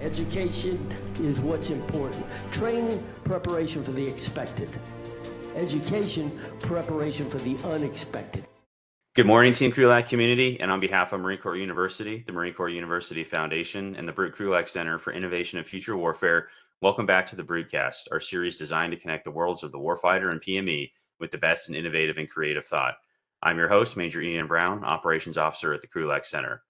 Education is what's important. Training, preparation for the expected. Education, preparation for the unexpected. Good morning, Team Krulak community, and on behalf of Marine Corps University, the Marine Corps University Foundation, and the Krulak Center for Innovation and Future Warfare, welcome back to the Broodcast, our series designed to connect the worlds of the warfighter and PME with the best in innovative and creative thought. I'm your host, Major Ian Brown, Operations Officer at the Krulak Center.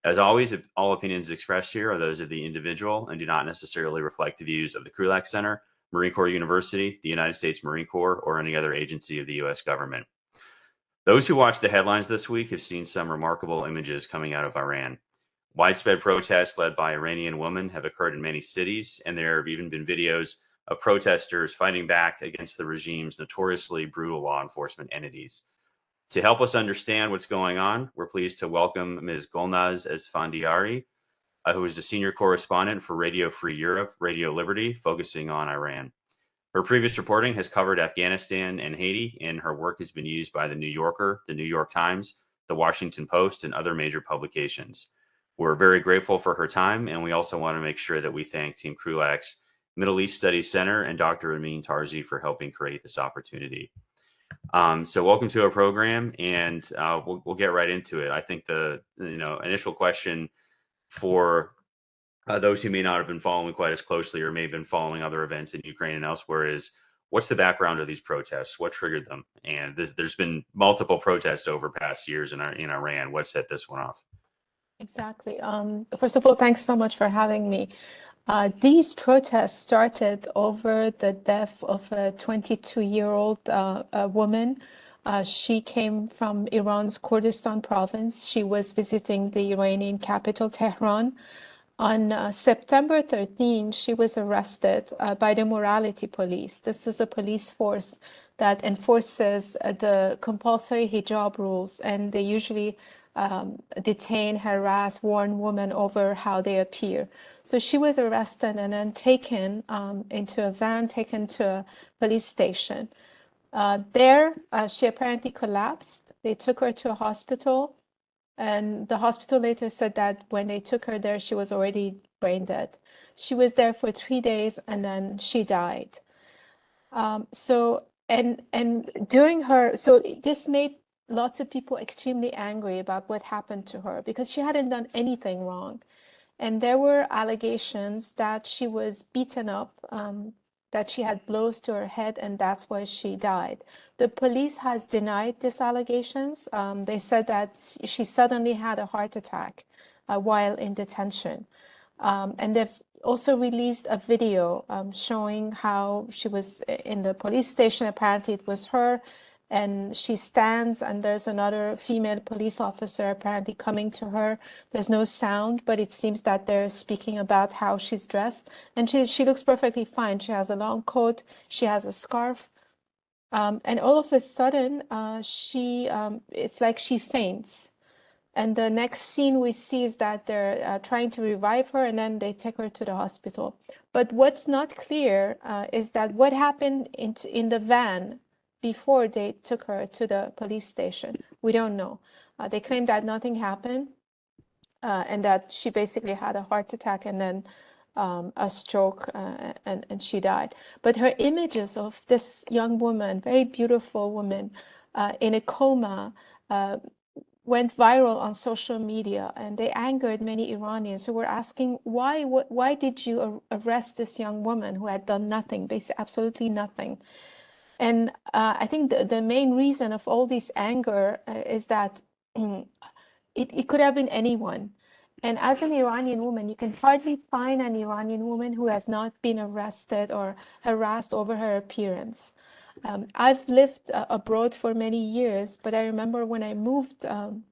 As always, all opinions expressed here are those of the individual and do not necessarily reflect the views of the Krulak Center, Marine Corps University, the United States Marine Corps, or any other agency of the U.S. government. Those who watched the headlines this week have seen some remarkable images coming out of Iran. Widespread protests led by Iranian women have occurred in many cities, and there have even been videos of protesters fighting back against the regime's notoriously brutal law enforcement entities. To help us understand what's going on, we're pleased to welcome Ms. Golnaz Esfandiari, who is a senior correspondent for Radio Free Europe, Radio Liberty, focusing on Iran. Her previous reporting has covered Afghanistan and Haiti, and her work has been used by The New Yorker, The New York Times, The Washington Post, and other major publications. We're very grateful for her time, and we also want to make sure that we thank Team Krulak's Middle East Studies Center and Dr. Amin Tarzi for helping create this opportunity. So welcome to our program, and we'll get right into it. I think the initial question for those who may not have been following quite as closely or may have been following other events in Ukraine and elsewhere is, what's the background of these protests? What triggered them? And there's been multiple protests over past years in Iran. What set this one off? Exactly. First of all, thanks so much for having me. These protests started over the death of a 22-year-old woman. She came from Iran's Kurdistan province. She was visiting the Iranian capital, Tehran. On September 13, she was arrested by the morality police. This is a police force that enforces the compulsory hijab rules, and they usually detain, harass, warn women over how they appear. So she was arrested and then taken into a van, taken to a police station. There, she apparently collapsed. They took her to a hospital, and the hospital later said that when they took her there, she was already brain dead. She was there for 3 days, and then she died. So this made lots of people extremely angry about what happened to her because she hadn't done anything wrong. And there were allegations that she was beaten up, that she had blows to her head, and that's why she died. The police has denied these allegations. They said that she suddenly had a heart attack while in detention. And they've also released a video showing how she was in the police station. Apparently it was her, and she stands, and there's another female police officer apparently coming to her. There's no sound, but it seems that they're speaking about how she's dressed, and she looks perfectly fine. She has a long coat, she has a scarf, and all of a sudden it's like she faints. And the next scene we see is that they're trying to revive her, and then they take her to the hospital. But what's not clear is that what happened in the van before they took her to the police station. We don't know. They claim that nothing happened and that she basically had a heart attack and then a stroke and she died. But her images of this young woman, very beautiful woman in a coma, went viral on social media, and they angered many Iranians who were asking, why did you arrest this young woman who had done nothing, basically absolutely nothing? And I think the main reason of all this anger is that it could have been anyone. And as an Iranian woman, you can hardly find an Iranian woman who has not been arrested or harassed over her appearance. I've lived abroad for many years, but I remember when I moved from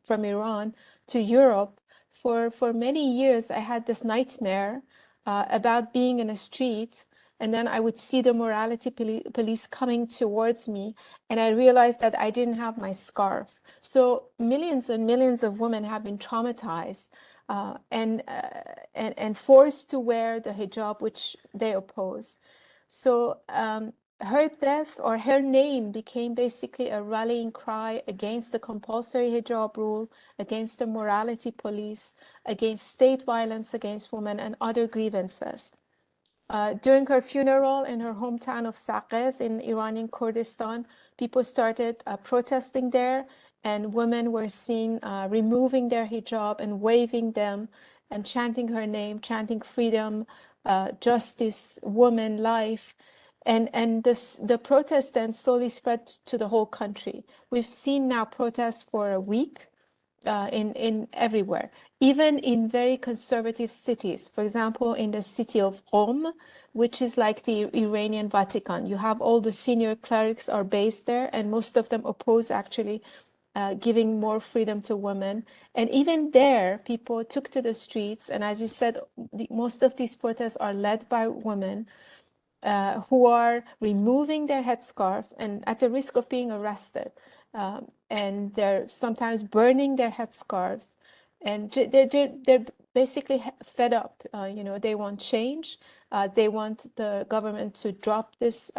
Iran to Europe, for many years, I had this nightmare about being in a street, and then I would see the morality police coming towards me, and I realized that I didn't have my scarf. So millions and millions of women have been traumatized and forced to wear the hijab, which they oppose. So her death or her name became basically a rallying cry against the compulsory hijab rule, against the morality police, against state violence against women, and other grievances. During her funeral in her hometown of Saqqez in Iranian Kurdistan, people started protesting there, and women were seen removing their hijab and waving them and chanting her name, chanting freedom, justice, woman, life. And the protest then slowly spread to the whole country. We've seen now protests for a week in everywhere, even in very conservative cities. For example, in the city of Qom, which is like the Iranian Vatican, you have all the senior clerics are based there, and most of them oppose actually giving more freedom to women. And even there, people took to the streets. And as you said, most of these protests are led by women who are removing their headscarf and at the risk of being arrested. And they're sometimes burning their headscarves. And they're basically fed up. They want change. They want the government to drop this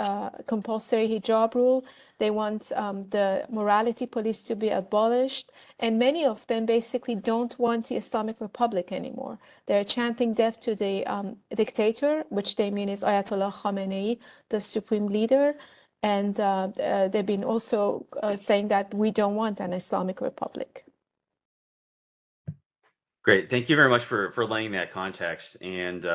compulsory hijab rule. They want the morality police to be abolished. And many of them basically don't want the Islamic Republic anymore. They're chanting death to the dictator, which they mean is Ayatollah Khamenei, the supreme leader. And they've been also saying that we don't want an Islamic Republic. Great. Thank you very much for laying that context. And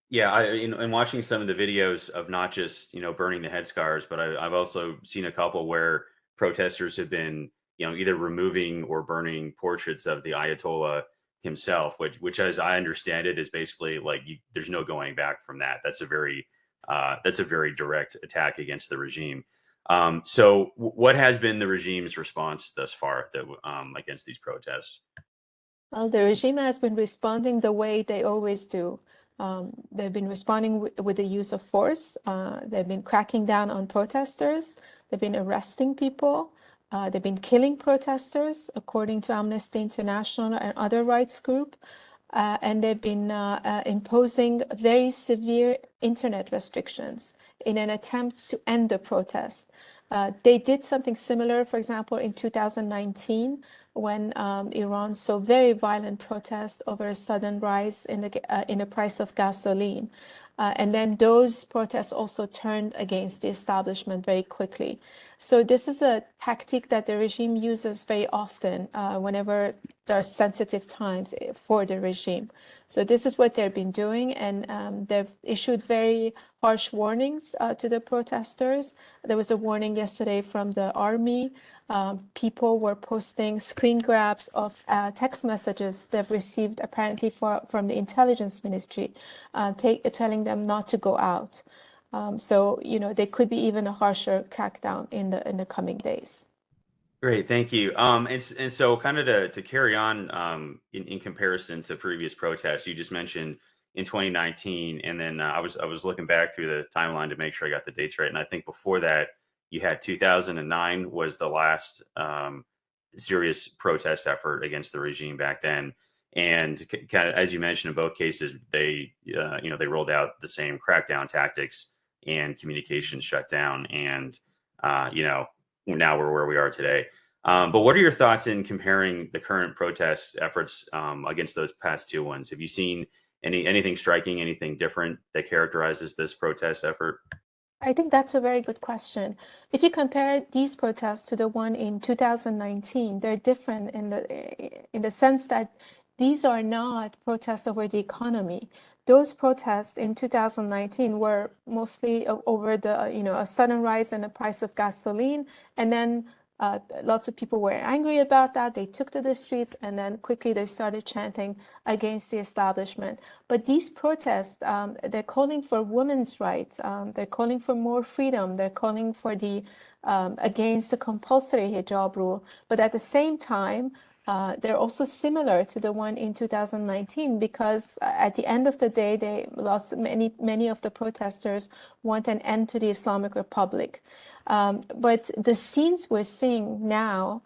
yeah, in watching some of the videos of not just, burning the headscarves, but I've also seen a couple where protesters have been, either removing or burning portraits of the Ayatollah himself, which as I understand it, is basically like there's no going back from that. That's a very direct attack against the regime. So what has been the regime's response thus far against these protests? Well, the regime has been responding the way they always do. They've been responding with the use of force. They've been cracking down on protesters. They've been arresting people. They've been killing protesters, according to Amnesty International and other rights groups. And they've been imposing very severe internet restrictions in an attempt to end the protest. They did something similar, for example, in 2019, when Iran saw very violent protests over a sudden rise in the price of gasoline. And then those protests also turned against the establishment very quickly. So this is a tactic that the regime uses very often whenever there are sensitive times for the regime. So this is what they've been doing, and they've issued very harsh warnings to the protesters. There was a warning yesterday from the army. People were posting screen grabs of text messages they've received apparently from the intelligence ministry, telling them not to go out. So there could be even a harsher crackdown in the coming days. Great, thank you. And so kind of to carry on in comparison to previous protests, you just mentioned in 2019, and then I was looking back through the timeline to make sure I got the dates right, and I think before that you had 2009 was the last serious protest effort against the regime back then, and kind of, as you mentioned, in both cases they they rolled out the same crackdown tactics and communications shut down, and now we're where we are today. But what are your thoughts in comparing the current protest efforts against those past two ones? Have you seen anything striking, anything different that characterizes this protest effort? I think that's a very good question. If you compare these protests to the one in 2019, they're different in the sense that these are not protests over the economy. Those protests in 2019 were mostly over a sudden rise in the price of gasoline, and then lots of people were angry about that. They took to the streets, and then quickly they started chanting against the establishment. But these protests, they're calling for women's rights. They're calling for more freedom. They're calling for against the compulsory hijab rule. But at the same time, they're also similar to the one in 2019 because at the end of the day, they lost many of the protesters want an end to the Islamic Republic. But the scenes we're seeing now,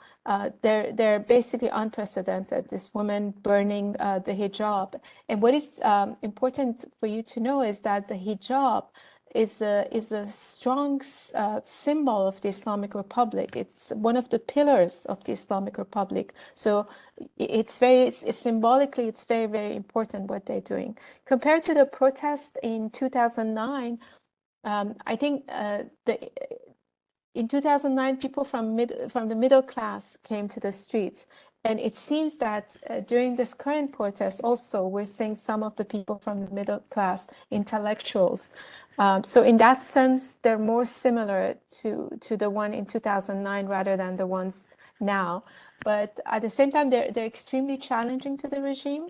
they're basically unprecedented. This woman burning the hijab. And what is important for you to know is that the hijab is a strong symbol of the Islamic Republic. It's one of the pillars of the Islamic Republic. So symbolically, it's very, very important what they're doing. Compared to the protest in 2009, I think in 2009, people from the middle class came to the streets. And it seems that during this current protest also, we're seeing some of the people from the middle class, intellectuals. So in that sense, they're more similar to the one in 2009 rather than the ones now. But at the same time, they're extremely challenging to the regime.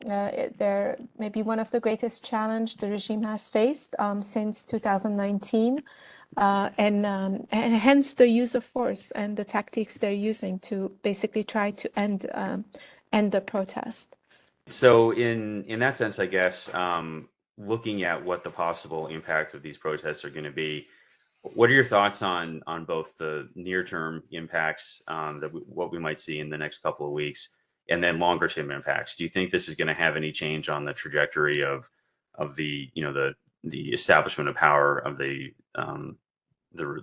They're maybe one of the greatest challenge the regime has faced since 2019. And hence the use of force and the tactics they're using to basically try to end the protest. So in that sense, I guess, looking at what the possible impacts of these protests are going to be, what are your thoughts on both the near-term impacts what we might see in the next couple of weeks, and then longer-term impacts? Do you think this is going to have any change on the trajectory of the the establishment of power of the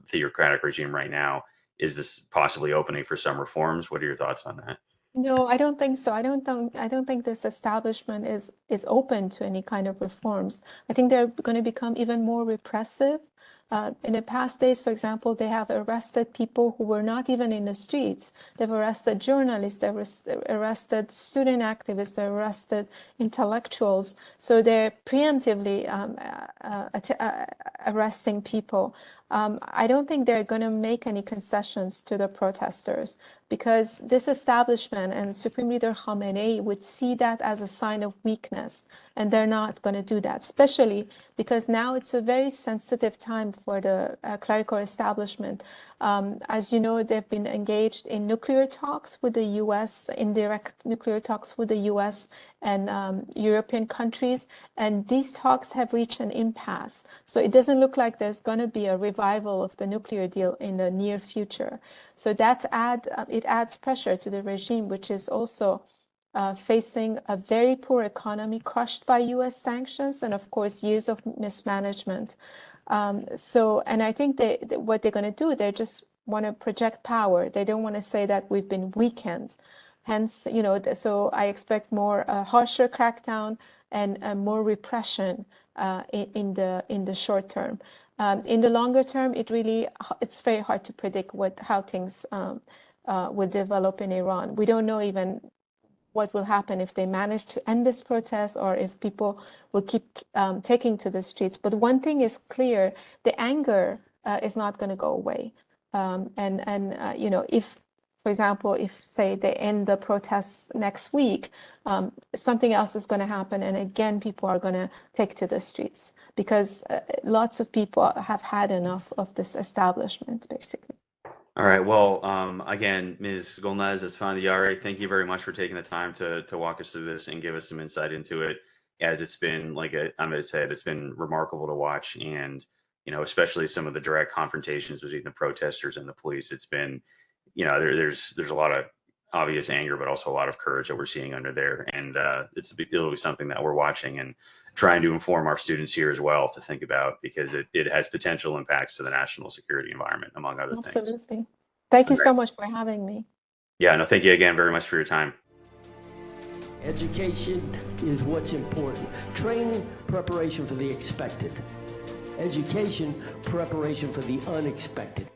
theocratic regime right now? Is this possibly opening for some reforms? What are your thoughts on that? No, I don't think so. I don't think this establishment is open to any kind of reforms. I think they're going to become even more repressive. In the past days, for example, they have arrested people who were not even in the streets. They've arrested journalists, they've arrested student activists, they've arrested intellectuals. So they're preemptively arresting people. I don't think they're going to make any concessions to the protesters, because this establishment and Supreme Leader Khamenei would see that as a sign of weakness, and they're not going to do that, especially because now it's a very sensitive time for the clerical establishment. As you know, they've been engaged in nuclear talks with the US, indirect nuclear talks with the US and European countries, and these talks have reached an impasse. So it doesn't look like there's going to be a revival of the nuclear deal in the near future. So it adds pressure to the regime, which is also facing a very poor economy crushed by US sanctions and, of course, years of mismanagement. And I think what they're going to do, they just want to project power. They don't want to say that we've been weakened. Hence, so I expect more harsher crackdown and more repression in the short term. In the longer term, it's very hard to predict how things will develop in Iran. We don't know even what will happen if they manage to end this protest, or if people will keep taking to the streets. But one thing is clear: the anger is not going to go away. If, for example, say they end the protests next week, something else is going to happen, and again people are going to take to the streets, because lots of people have had enough of this establishment, basically. All right. Well, again, Ms. Golnaz Esfandiari, thank you very much for taking the time to walk us through this and give us some insight into it. As it's been, like I'm going to say, it's been remarkable to watch, and especially some of the direct confrontations between the protesters and the police. It's been, there's a lot of obvious anger, but also a lot of courage that we're seeing under there, and it'll be something that we're watching and trying to inform our students here as well to think about, because it has potential impacts to the national security environment, among other things. Absolutely. Thank you so much for having me. Yeah, no, thank you again very much for your time. Education is what's important. Training, preparation for the expected. Education, preparation for the unexpected.